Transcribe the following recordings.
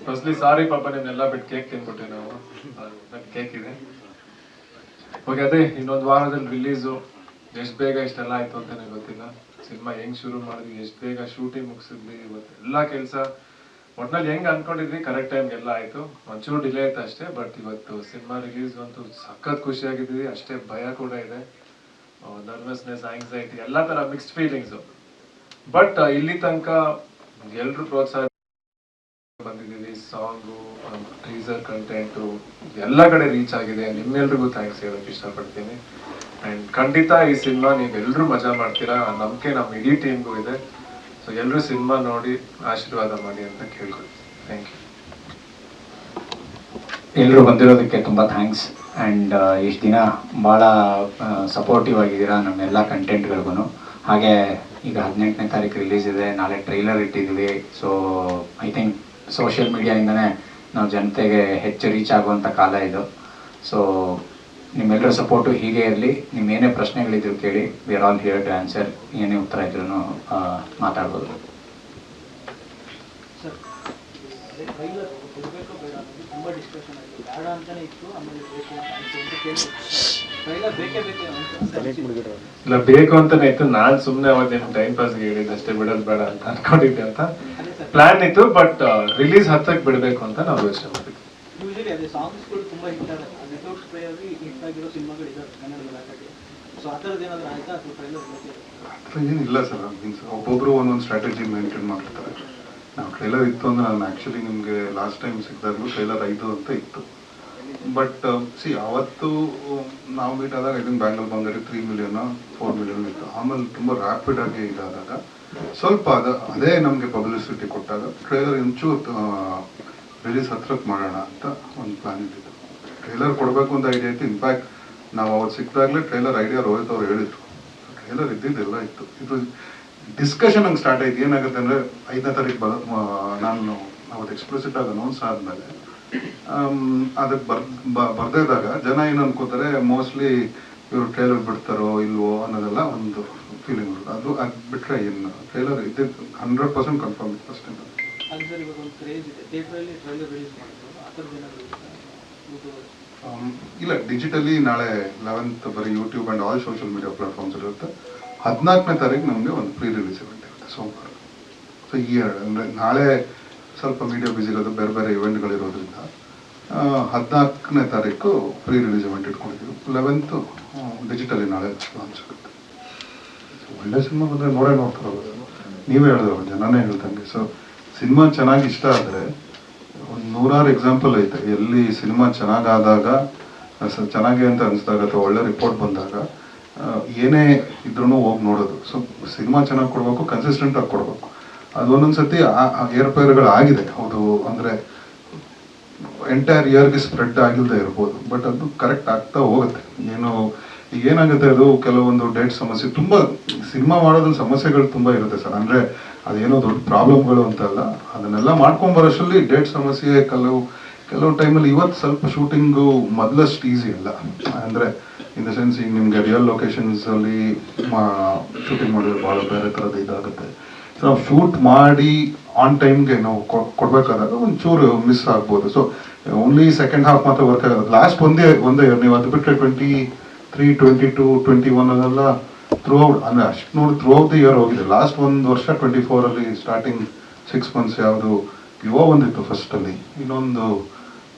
Firstly ಸಾರಿ ಪಾಪ ನಿಮ್ನೆಲ್ಲ ಬಿಟ್ಟು cake ತಿನ್ಬಿಟ್ಟೆ ನಾವು. ನನ್ನ ಕೇಕ್ ಇದೆ. ಓಕೆ, ಅದೇ ಇನ್ನೊಂದು ವಾರದಲ್ಲಿ ರಿಲೀಸು. ಎಷ್ಟು ಬೇಗ ಇಷ್ಟೆಲ್ಲ ಆಯ್ತು ಅಂತಾನೆ ಗೊತ್ತಿಲ್ಲ. ಸಿನಿಮಾ ಹೆಂಗ್ ಶುರು ಮಾಡಿದ್ವಿ, ಎಷ್ಟು ಬೇಗ ಶೂಟಿಂಗ್ ಮುಗಿಸಿದ್ವಿ, ಇವತ್ತು ಎಲ್ಲ ಕೆಲಸ ಒಟ್ನಲ್ಲಿ ಹೆಂಗ್ ಅನ್ಕೊಂಡಿದ್ವಿ ಕರೆಕ್ಟ್ ಟೈಮ್ಗೆ ಎಲ್ಲ ಆಯ್ತು. ಒಂಚೂರು ಡಿಲೇ ಆಯ್ತು ಅಷ್ಟೇ. ಬಟ್ ಇವತ್ತು ಸಿನಿಮಾ ರಿಲೀಸ್ ಅಂತೂ ಸಖತ್ ಖುಷಿಯಾಗಿದ್ದೀವಿ. ಅಷ್ಟೇ ಭಯ ಕೂಡ ಇದೆ, ನರ್ವಸ್ನೆಸ್, ಆಂಗ್ಸೈಟಿ, ಎಲ್ಲ ತರ ಮಿಕ್ಸ್ಡ್ ಫೀಲಿಂಗ್ಸು. ಬಟ್ ಇಲ್ಲಿ ತನಕ ಎಲ್ರು ಪ್ರೋತ್ಸಾಹ ಬಂದಿದ್ದೀವಿ. ಸಾಂಗು, ಟೀಸರ್ ಕಂಟೆಂಟು ಎಲ್ಲ ಕಡೆ ರೀಚ್ ಆಗಿದೆ. ನಿಮ್ಮೆಲ್ರಿಗೂ ಥ್ಯಾಂಕ್ಸ್ ಹೇಳೋಕೆ ಇಷ್ಟಪಡ್ತೀನಿ. ಆ್ಯಂಡ್ ಖಂಡಿತ ಈ ಸಿನಿಮಾ ನೀವೆಲ್ಲರೂ ಮಜಾ ಮಾಡ್ತೀರಾ, ಆ ನಂಬಿಕೆ ನಮ್ಮ ಇಡೀ ಟೀಮ್ಗೂ ಇದೆ. ಸೊ ಎಲ್ಲರೂ ಸಿನಿಮಾ ನೋಡಿ ಆಶೀರ್ವಾದ ಮಾಡಿ ಅಂತ ಕೇಳ್ಕೊಳ್ತೀನಿ. Thank you. ಎಲ್ಲರೂ ಬಂದಿರೋದಕ್ಕೆ ತುಂಬ ಥ್ಯಾಂಕ್ಸ್. ಆ್ಯಂಡ್ ಇಷ್ಟು ದಿನ ಭಾಳ ಸಪೋರ್ಟಿವ್ ಆಗಿದ್ದೀರಾ ನಮ್ಮೆಲ್ಲ ಕಂಟೆಂಟ್ಗಳಿಗೂ. ಹಾಗೆ ಈಗ 18ನೇ ತಾರೀಕು ರಿಲೀಸ್ ಇದೆ, ನಾಳೆ ಟ್ರೈಲರ್ ಇಟ್ಟಿದ್ದೀವಿ. ಸೊ ಐ ಥಿಂಕ್ ಸೋಷಿಯಲ್ ಮೀಡಿಯಾಯಿಂದನೇ ನಾವು ಜನತೆಗೆ ಹೆಚ್ಚು ರೀಚ್ ಆಗುವಂಥ ಕಾಲ ಇದು. ಸೊ ನಿಮ್ಮೆಲ್ಲರ ಸಪೋರ್ಟು ಹೀಗೆ ಇರಲಿ. ನಿಮ್ಮೇನೇ ಪ್ರಶ್ನೆಗಳಿದ್ರು ಕೇಳಿ, we are all here to answer. ಏನೇ ಉತ್ತರ ಇದ್ರೂ ಮಾತಾಡ್ಬೋದು. ಇಲ್ಲ, ಬೇಕು ಅಂತಾನೆ ಇತ್ತು. ನಾನ್ ಸುಮ್ನೆ ಅವತ್ತೇನು ಟೈಮ್ ಪಾಸ್ಗೆ ಹೇಳಿದ್ದು ಅಷ್ಟೇ, ಬಿಡೋದು ಬೇಡ ಅಂತ ಅನ್ಕೊಂಡಿದ್ದೆ ಅಂತ ಪ್ಲಾನ್ ಇತ್ತು. ಬಟ್ ರಿಲೀಸ್ 10ಕ್ಕೆ ಬಿಡಬೇಕು ಅಂತ ನಾವು ಯೋಚನೆ ಮಾಡಿದ್ವಿ. ಏನಿಲ್ಲ ಸರ್, ಮೀನ್ಸ್ ಒಬ್ಬೊಬ್ರು ಒಂದೊಂದು ಸ್ಟ್ರಾಟಜಿ ಮೇಂಟೈನ್ ಮಾಡ್ತಾರೆ. ನಾವು ಟ್ರೈಲರ್ ಇತ್ತು ಅಂದ್ರೆ ನಾನು ಆ್ಯಕ್ಚುಲಿ ನಿಮಗೆ ಲಾಸ್ಟ್ ಟೈಮ್ ಸಿಕ್ಕಿದಾಗಲೂ ಟ್ರೈಲರ್ 5 ಅಂತ ಇತ್ತು. ಬಟ್ ಅವತ್ತು ನಾವು ಮೀಟ್ ಆದಾಗ ಇದನ್ನು ಬ್ಯಾಂಗಲ್ ಬಂಗಾರಿ 3 ಮಿಲಿಯನ್ 4 ಮಿಲಿಯನ್ ಇತ್ತು. ಆಮೇಲೆ ತುಂಬ ರ್ಯಾಪಿಡ್ ಆಗಿ ಇದಾದಾಗ ಸ್ವಲ್ಪ ಅದೇ ನಮಗೆ ಪಬ್ಲಿಸಿಟಿ ಕೊಟ್ಟಾಗ ಟ್ರೈಲರ್ ಇಂಚೂರು ರಿಲೀಸ್ 10ಕ್ಕೆ ಮಾಡೋಣ ಅಂತ ಒಂದು ಪ್ಲಾನ್ ಇದ್ದಿತ್ತು. ಟ್ರೈಲರ್ ಕೊಡಬೇಕು ಅಂತ ಐಡಿಯಾ ಇತ್ತು. ಇನ್ಫ್ಯಾಕ್ಟ್ ನಾವು ಅವತ್ತು ಸಿಕ್ಕಿದಾಗಲೇ ಟ್ರೈಲರ್ ಐಡಿಯಾ ರೋಹಿತ್ ಅವ್ರು ಹೇಳಿದ್ರು. ಟ್ರೈಲರ್ ಇದ್ದಿದ್ದೆಲ್ಲ ಇತ್ತು. ಇದು ಡಿಸ್ಕಷನ್ ಹಂಗೆ ಸ್ಟಾರ್ಟ್ ಆಯ್ತು. ಏನಾಗುತ್ತೆ ಅಂದರೆ 5ನೇ ತಾರೀಕು ನಾನು ಅವತ್ತು ಎಕ್ಸ್ಪ್ರೆಸಿಟ್ ಆಗಿ ಅನೌನ್ಸ್ ಆದಮೇಲೆ ಅದಕ್ಕೆ ಬರ್ದಿದ್ದಾಗ ಜನ ಏನು ಅನ್ಕೋತಾರೆ, ಮೋಸ್ಟ್ಲಿ ಇವರು ಟ್ರೈಲರ್ ಬಿಡ್ತಾರೋ ಇಲ್ವೋ ಅನ್ನೋದೆಲ್ಲ ಒಂದು ಫೀಲಿಂಗ್ ಇರುತ್ತೆ. ಅದು ಬಿಟ್ಟರೆ ಏನು ಟ್ರೈಲರ್ ಇದ್ದಿದ್ದು 100% ಕನ್ಫರ್ಮ್ ಇತ್ತು ಅಷ್ಟೇ. ಇಲ್ಲ, ಡಿಜಿಟಲಿ ನಾಳೆ 11th ಬರೀ YouTube and all social media platforms ಇರುತ್ತೆ. 14ನೇ ತಾರೀಕು ನಮಗೆ ಒಂದು ಪ್ರೀ ರಿಲೀಸ್ ಇವೆಂಟ್ ಇರುತ್ತೆ ಸೋಮವಾರ. ಸೊ ಈ ಅಂದರೆ ನಾಳೆ ಸ್ವಲ್ಪ ಮೀಡಿಯಾ ಬ್ಯುಸಿ ಇರೋದು, ಬೇರೆ ಬೇರೆ ಇವೆಂಟ್ಗಳಿರೋದ್ರಿಂದ 14ನೇ ತಾರೀಕು ಪ್ರೀ ರಿಲೀಸ್ ಇವೆಂಟ್ ಇಟ್ಕೊಂಡಿದ್ದೀವಿ. 11th ಡಿಜಿಟಲಿ ನಾಳೆ ಲಾಂಚ್ ಆಗುತ್ತೆ. ಒಳ್ಳೆ ಸಿನಿಮಾ ಬಂದರೆ ನೋಡ್ತಾರೆ. ನೀವೇ ಹೇಳಿದ್ರು, ಜನನೇ ಹೇಳ್ದಂಗೆ. ಸೊ ಸಿನಿಮಾ ಚೆನ್ನಾಗಿ ಇಷ್ಟ ಆದರೆ ಒಂದು 100 ಎಕ್ಸಾಂಪಲ್ ಐತೆ. ಎಲ್ಲಿ ಸಿನಿಮಾ ಚೆನ್ನಾಗಾದಾಗ, ಚೆನ್ನಾಗಿ ಅಂತ ಅನಿಸಿದಾಗ ಅಥವಾ ಒಳ್ಳೆ ರಿಪೋರ್ಟ್ ಬಂದಾಗ ಏನೇ ಇದ್ರೂ ಹೋಗಿ ನೋಡೋದು. ಸೊ ಸಿನಿಮಾ ಚೆನ್ನಾಗಿ ಕೊಡಬೇಕು, ಕನ್ಸಿಸ್ಟೆಂಟಾಗಿ ಕೊಡಬೇಕು. ಅದು ಒಂದೊಂದ್ಸತಿ ಏರ್ಪೇರ್ಗಳು ಆಗಿದೆ, ಹೌದು. ಅಂದರೆ ಎಂಟೈರ್ ಇಯರ್ಗೆ ಸ್ಪ್ರೆಡ್ ಆಗಿಲ್ಲದೆ ಇರ್ಬೋದು, ಬಟ್ ಅದು ಕರೆಕ್ಟ್ ಆಗ್ತಾ ಹೋಗುತ್ತೆ. ಈಗ ಏನಾಗುತ್ತೆ, ಅದು ಕೆಲವೊಂದು ಡೇಟ್ ಸಮಸ್ಯೆ, ತುಂಬ ಸಿನಿಮಾ ಮಾಡೋದ್ರಲ್ಲಿ ಸಮಸ್ಯೆಗಳು ತುಂಬ ಇರುತ್ತೆ ಸರ್. ಅಂದರೆ ಅದೇನೋ ದೊಡ್ಡ ಪ್ರಾಬ್ಲಮ್ಗಳು ಅಂತಲ್ಲ, ಅದನ್ನೆಲ್ಲ ಮಾಡ್ಕೊಂಬರೋಷ್ಟರಲ್ಲಿ ಡೇಟ್ ಸಮಸ್ಯೆ ಕೆಲವು ಟೈಮಲ್ಲಿ. ಇವತ್ತು ಸ್ವಲ್ಪ ಶೂಟಿಂಗು ಮೊದಲಷ್ಟು ಈಸಿ ಅಲ್ಲ. ಅಂದರೆ ಇನ್ ದ ಸೆನ್ಸ್, ಈಗ ನಿಮಗೆ ರಿಯಲ್ ಲೊಕೇಶನ್ಸಲ್ಲಿ ಶೂಟಿಂಗ್ ಮಾಡಿದ್ರೆ ಭಾಳ ಬೇರೆ ಥರದ್ದು ಇದಾಗುತ್ತೆ. ಸೊ ನಾವು ಶೂಟ್ ಮಾಡಿ ಆನ್ ಟೈಮ್ಗೆ ನಾವು ಕೊಡಬೇಕಾದಾಗ ಒಂಚೂರು ಮಿಸ್ ಆಗ್ಬೋದು. ಸೊ ಓನ್ಲಿ ಸೆಕೆಂಡ್ ಹಾಫ್ ಮಾತ್ರ ವರ್ಕ್ ಆಗೋದು. ಲಾಸ್ಟ್ ಒಂದೇ ಇಯರ್, ನೀವು ಅದು ಬಿಟ್ಟರೆ 23, 22, 21 ಅದೆಲ್ಲ ಥ್ರೂ ಔಟ್, ಅಂದರೆ ಅಷ್ಟು ನೋಡಿ ಥ್ರೂ ಔಟ್ ದಿ ಇಯರ್ ಹೋಗಿದೆ. ಲಾಸ್ಟ್ ಒಂದು ವರ್ಷ 24ಅಲ್ಲಿ ಸ್ಟಾರ್ಟಿಂಗ್ 6 ಮಂತ್ಸ್ ಯಾವುದು ಯುವ ಬಂದಿತ್ತು ಫಸ್ಟಲ್ಲಿ. ಇನ್ನೊಂದು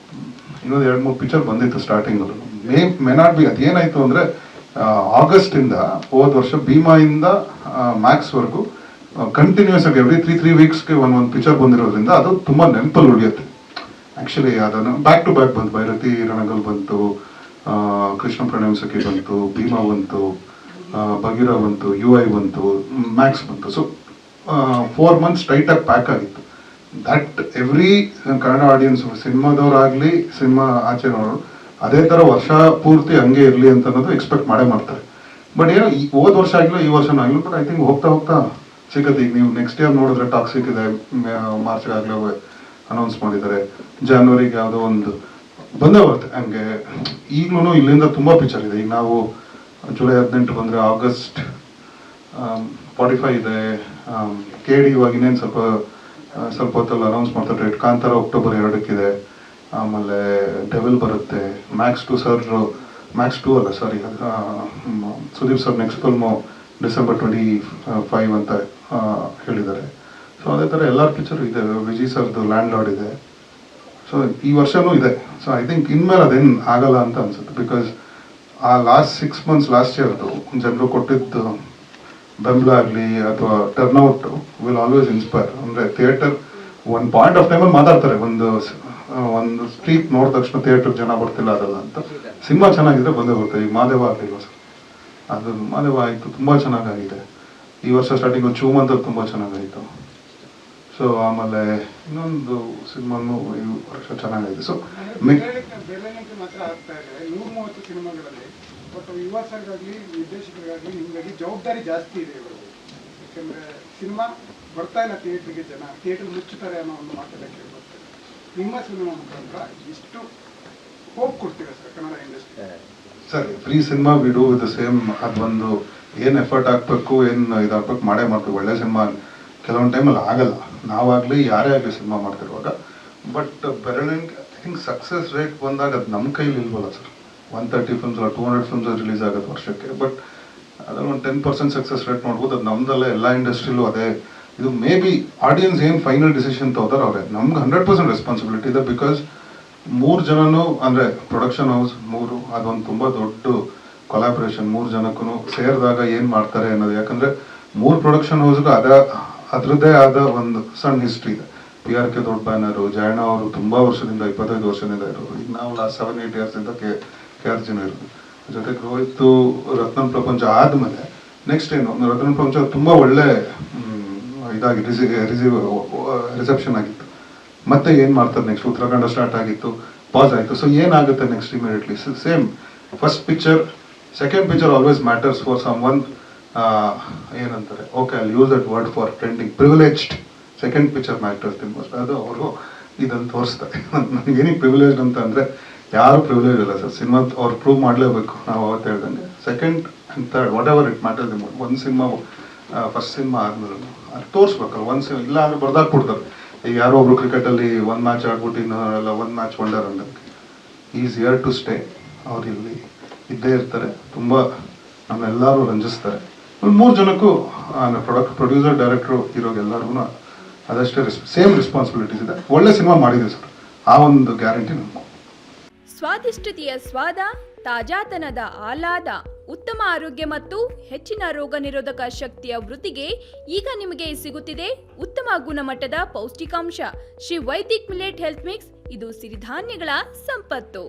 2-3 ಪಿಕ್ಚರ್ ಬಂದಿತ್ತು ಸ್ಟಾರ್ಟಿಂಗಲ್ಲಿ. May not be. ಅದೇನಾಯಿತು ಅಂದರೆ ಆಗಸ್ಟಿಂದ ಹೋದ ವರ್ಷ ಭೀಮಾಯಿಂದ ಮ್ಯಾಕ್ಸ್ವರೆಗೂ ಕಂಟಿನ್ಯೂಸ್ ಆಗಿ ಎವ್ರಿ 3 ವೀಕ್ಸ್ಗೆ ಒಂದು ಪಿಕ್ಚರ್ ಬಂದಿರೋದ್ರಿಂದ ಅದು ತುಂಬ ನೆನಪಲ್ಲಿ ಉಳಿಯುತ್ತೆ. ಆ್ಯಕ್ಚುಲಿ ಅದನ್ನು ಬ್ಯಾಕ್ ಟು ಬ್ಯಾಕ್ ಬಂತು. ಭೈರತಿ ರಣಗಲ್ ಬಂತು, ಕೃಷ್ಣ ಪ್ರಣಯಂ ಸಖಿ ಬಂತು, ಭೀಮಾ ಬಂತು, ಬಗೀರಾ ಬಂತು, UI ಬಂತು, ಮ್ಯಾಕ್ಸ್ ಬಂತು. ಸೊ 4 ಮಂತ್ಸ್ ಸ್ಟ್ರೈಟಾಗಿ ಪ್ಯಾಕ್ ಆಗಿತ್ತು. ದಟ್ ಎವ್ರಿ ಕನ್ನಡ ಆಡಿಯನ್ಸ್, ಸಿನಿಮಾದವರಾಗಲಿ ಸಿನಿಮಾ ಆಚೆನವರು ಅದೇ ಥರ ವರ್ಷ ಪೂರ್ತಿ ಹಂಗೆ ಇರಲಿ ಅಂತ ಅನ್ನೋದು ಎಕ್ಸ್ಪೆಕ್ಟ್ ಮಾಡ್ತಾರೆ. ಬಟ್ ಏನೋ ಹೋದ ವರ್ಷ ಆಗಿಲ್ಲ, ಈ ವರ್ಷನೂ ಆಗಿಲ್ಲ. ಬಟ್ ಐ ಥಿಂಕ್ ಹೋಗ್ತಾ ಸಿಗುತ್ತೆ. ಈಗ ನೀವು ನೆಕ್ಸ್ಟ್ ಇಯರ್ ನೋಡಿದ್ರೆ ಟಾಕ್ಸಿಕ್ ಇದೆ, ಮಾರ್ಚ್ಗಾಗಲೇ ಅನೌನ್ಸ್ ಮಾಡಿದ್ದಾರೆ. ಜಾನ್ವರಿಗೆ ಯಾವುದೋ ಒಂದು ಬಂದೇ ಬರುತ್ತೆ. ಹಂಗೆ ಈಗಲೂ ಇಲ್ಲಿಂದ ತುಂಬ ಪಿಕ್ಚರ್ ಇದೆ. ಈಗ ನಾವು ಜುಲೈ 18 ಬಂದರೆ ಆಗಸ್ಟ್ 45 ಇದೆ. KD ಇವಾಗ ಇನ್ನೇನು ಸ್ವಲ್ಪ ಸ್ವಲ್ಪ ಹೊತ್ತಲ್ಲಿ ಅನೌನ್ಸ್ ಮಾಡ್ತಾರೆ. ಕಾಂತಾರ ಅಕ್ಟೋಬರ್ 2 ಆಮೇಲೆ ಡೆವಿಲ್ ಬರುತ್ತೆ. ಮ್ಯಾಕ್ಸ್ 2 ಅಲ್ಲ sorry, Sudeep sir next film December 25 ಅಂತ ಹೇಳಿದ್ದಾರೆ. ಸೊ ಅದೇ ಥರ ಎಲ್ಲರ ಪಿಕ್ಚರು ಇದೆ. ವಿಜಯ್ ಸರ್ದು ಲ್ಯಾಂಡ್ ಲಾರ್ಡ್ ಇದೆ. ಸೊ ಈ ವರ್ಷನೂ ಇದೆ. ಸೊ ಐ ಥಿಂಕ್ ಇನ್ಮೇಲೆ ಅದೇನು ಆಗಲ್ಲ ಅಂತ ಅನ್ಸುತ್ತೆ. ಬಿಕಾಸ್ ಆ ಲಾಸ್ಟ್ 6 months ಲಾಸ್ಟ್ ಇಯರ್ದು ಜನರು ಕೊಟ್ಟಿದ್ದು ಬೆಂಬಲ ಆಗಲಿ ಅಥವಾ ಟರ್ನ್ಔಟ್ ವಿಲ್ ಆಲ್ವೇಸ್ ಇನ್ಸ್ಪೈರ್. ಅಂದರೆ ಥಿಯೇಟರ್ ಒಂದು ಪಾಯಿಂಟ್ ಆಫ್ ಟೈಮಲ್ಲಿ ಮಾತಾಡ್ತಾರೆ, ಒಂದು ಸ್ಟ್ರೀಟ್ ನೋಡಿದ ತಕ್ಷಣ ಥಿಯೇಟರ್ ಜನ ಬರ್ತಿಲ್ಲ ಅದಲ್ಲ ಅಂತ. ಸಿನಿಮಾ ಚೆನ್ನಾಗಿದ್ರೆ ಬಂದೇ ಬರ್ತಾರೆ. ಈಗ ಮಾದೇವ ಆಗಲಿಲ್ವ ಸರ್, ಅದು ಮಾದೇವ ಆಯಿತು, ತುಂಬ ಚೆನ್ನಾಗಾಗಿದೆ. ಈ ವರ್ಷ ಸ್ಟಾರ್ಟಿಂಗ್ ಒಂದು ಚೂಮಂತಲ್ಲಿ ತುಂಬ ಚೆನ್ನಾಗಾಯಿತು. ಸೊ ಆಮೇಲೆ ಇನ್ನೊಂದು ಸಿನಿಮಾನು ಈ ವರ್ಷ ಚೆನ್ನಾಗಿದೆ. ಸೊ ಮಾತ್ರ ಆಗ್ತಾ ಇದೆ 130 ಸಿನಿಮಾಗಳಲ್ಲಿ. ಬಟ್ ಯುವ ಸರ್ಗಾಗಲಿ ನಿರ್ದೇಶಕರಿಗಾಗಲಿ ನಿಮಗಾಗಿ ಜವಾಬ್ದಾರಿ ಜಾಸ್ತಿ ಇದೆ ಇವರು. ಯಾಕೆಂದರೆ ಸಿನಿಮಾ ಬರ್ತಾ ಇಲ್ಲ ಥಿಯೇಟ್ರಿಗೆ, ಜನ ಥಿಯೇಟರ್ ಮುಚ್ಚುತ್ತಾರೆ ಅನ್ನೋ ಒಂದು ಮಾತೆಲ್ಲ ಕೇಳ್ಬರ್ತದೆ. ನಿಮ್ಮ ಸಿನಿಮಾ ಮುಖಾಂತರ ಇಷ್ಟು ಹೋಪ್ ಕೊಡ್ತೀರಾ sir Kannada industry? Sir free cinema we do with the same. ಅದೊಂದು ಏನು ಎಫರ್ಟ್ ಹಾಕ್ಬೇಕು, ಏನು ಇದಾಗಬೇಕು ಮಾಡೇ ಮಾಡ್ತೀವಿ. ಒಳ್ಳೆ ಸಿನಿಮಾ ಕೆಲವೊಂದು ಟೈಮಲ್ಲಿ ಆಗಲ್ಲ, ನಾವಾಗಲಿ ಯಾರೇ ಆಗಲಿ ಸಿನಿಮಾ ಮಾಡ್ತಿರುವಾಗ. ಬಟ್ ಬೆರಳಿಗೆ ಐ ಥಿಂಕ್ ಸಕ್ಸಸ್ ರೇಟ್ ಬಂದಾಗ ಅದು ನಮ್ಮ ಕೈಲಿ ಇಲ್ವಲ್ಲ ಸರ್. 130 ಫಿಲ್ಮ್ಸ್ 200 ಫಿಲ್ಮ್ಸ್ ರಿಲೀಸ್ ಆಗೋದು ವರ್ಷಕ್ಕೆ. ಬಟ್ ಅದ್ರಲ್ಲಿ ಒಂದು 10% ಸಕ್ಸಸ್ ರೇಟ್ ನೋಡ್ಬೋದು. ಅದು ನಮ್ದಲ್ಲ, ಎಲ್ಲ ಇಂಡಸ್ಟ್ರಿಲೂ ಅದೇ. ಇದು ಮೇ ಬಿ ಆಡಿಯನ್ಸ್ ಏನು ಫೈನಲ್ ಡಿಸಿಷನ್ ತಗೋತಾರೆ ಅವರೇ. ನಮ್ಗೆ 100% ರೆಸ್ಪಾನ್ಸಿಬಿಲಿಟಿ ಇದೆ. ಬಿಕಾಸ್ 3 ಜನನೂ ಅಂದರೆ ಪ್ರೊಡಕ್ಷನ್ ಹೌಸ್ 3, ಅದೊಂದು ತುಂಬ ದೊಡ್ಡ ಕೊಲಾಬ್ರೇಷನ್. 3 ಜನಕ್ಕೂ ಸೇರಿದಾಗ ಏನು ಮಾಡ್ತಾರೆ ಅನ್ನೋದು. ಯಾಕಂದರೆ 3 ಪ್ರೊಡಕ್ಷನ್ ಹೌಸ್ಗೂ ಅದರದ್ದೇ ಆದ ಒಂದು ಸಣ್ಣ ಹಿಸ್ಟ್ರಿ ಇದೆ. PRK ದೊಡ್ಡ ಬ್ಯಾನರು, ಜಯಣ್ಣ ಅವರು ತುಂಬ ವರ್ಷದಿಂದ 25 ವರ್ಷದಿಂದ ಇರೋರು. ಈಗ ನಾವು ಲಾಸ್ಟ್ 7-8 ಇಯರ್ಸಿಂದ KRG ಇರೋದು. ಜೊತೆಗೆ ರೋಹಿತ್ ರತ್ನಂ ಪ್ರಪಂಚ ಆದಮೇಲೆ ನೆಕ್ಸ್ಟ್ ಏನು ರತ್ನಂ ಪ್ರಪಂಚ ತುಂಬ ಒಳ್ಳೆ ಇದಾಗಿ ರಿಸೆಪ್ಷನ್ ಆಗಿತ್ತು. ಮತ್ತೆ ಏನು ಮಾಡ್ತಾರೆ ನೆಕ್ಸ್ಟ್, ಉತ್ತರಾಖಂಡ ಸ್ಟಾರ್ಟ್ ಆಗಿತ್ತು, ಪಾಸ್ ಆಯಿತು. ಸೊ ಏನಾಗುತ್ತೆ next immediately same first picture, second picture always matters for someone. ಏನಂತಾರೆ, okay I use that word for trending, privileged. Second picture matters the most. ಅದು ಅವರು ಇದನ್ನು ತೋರಿಸ್ತಾರೆ. ನನಗೆ ಏನಕ್ಕೆ ಪ್ರಿವಿಲೇಜ್ ಅಂತ ಅಂದರೆ ಯಾರು ಪ್ರಿವಿಲೇಜ್ ಇಲ್ಲ ಸರ್. ಸಿನಿಮಾ ಅವ್ರು ಪ್ರೂವ್ ಮಾಡಲೇಬೇಕು. ನಾವು ಅವತ್ತು ಹೇಳ್ದಂಗೆ second and third what ever it matters the most. ಒಂದು ಸಿನಿಮಾ ಫಸ್ಟ್ ಸಿನಿಮಾ ಆದ್ಮೇಲೆ ಅದು ತೋರಿಸ್ಬೇಕಲ್ಲ. ಒಂದು ಸಿನಿಮಾ ಇಲ್ಲ ಅಂದರೆ ಬರ್ದಾಕ್ಬಿಡ್ತಾರೆ. ಈಗ ಯಾರೋ ಒಬ್ರು ಕ್ರಿಕೆಟಲ್ಲಿ 1 ಮ್ಯಾಚ್ ಆಡ್ಬಿಟ್ಟು ಇನ್ನೆಲ್ಲ 1 ಮ್ಯಾಚ್ ವಂಡರ್ ಅನ್ನೋಕ್ಕೆ. Is here to stay. ಅವ್ರು ಇಲ್ಲಿ ಇದ್ದೇ ಇರ್ತಾರೆ. ತುಂಬ ನಮ್ಮೆಲ್ಲರೂ ರಂಜಿಸ್ತಾರೆ. 3 ಜನಕ್ಕೂ ಪ್ರೊಡ್ಯೂಸರ್, ಡೈರೆಕ್ಟ್ರು, ಹೀರೋಗೆ ಎಲ್ಲರಿಗೂ ಅದಷ್ಟೇ ಸೇಮ್ ರೆಸ್ಪಾನ್ಸಿಬಿಲಿಟೀಸ್ ಇದೆ. ಒಳ್ಳೆ ಸಿನಿಮಾ ಮಾಡಿದೆ ಸರ್, ಆ ಒಂದು ಗ್ಯಾರಂಟಿ ನಮ್ಗೆ. ಸ್ವಾದಿಷ್ಟತೆಯ ಸ್ವಾದ, ತಾಜಾತನದ ಆಹ್ಲಾದ, ಉತ್ತಮ ಆರೋಗ್ಯ ಮತ್ತು ಹೆಚ್ಚಿನ ರೋಗ ನಿರೋಧಕ ಶಕ್ತಿಯ ವೃದ್ಧಿಗೆ ಈಗ ನಿಮಗೆ ಸಿಗುತ್ತಿದೆ ಉತ್ತಮ ಗುಣಮಟ್ಟದ ಪೌಷ್ಟಿಕಾಂಶ. Shri Vaidik millet health mix. ಇದು ಸಿರಿಧಾನ್ಯಗಳ ಸಂಪತ್ತು.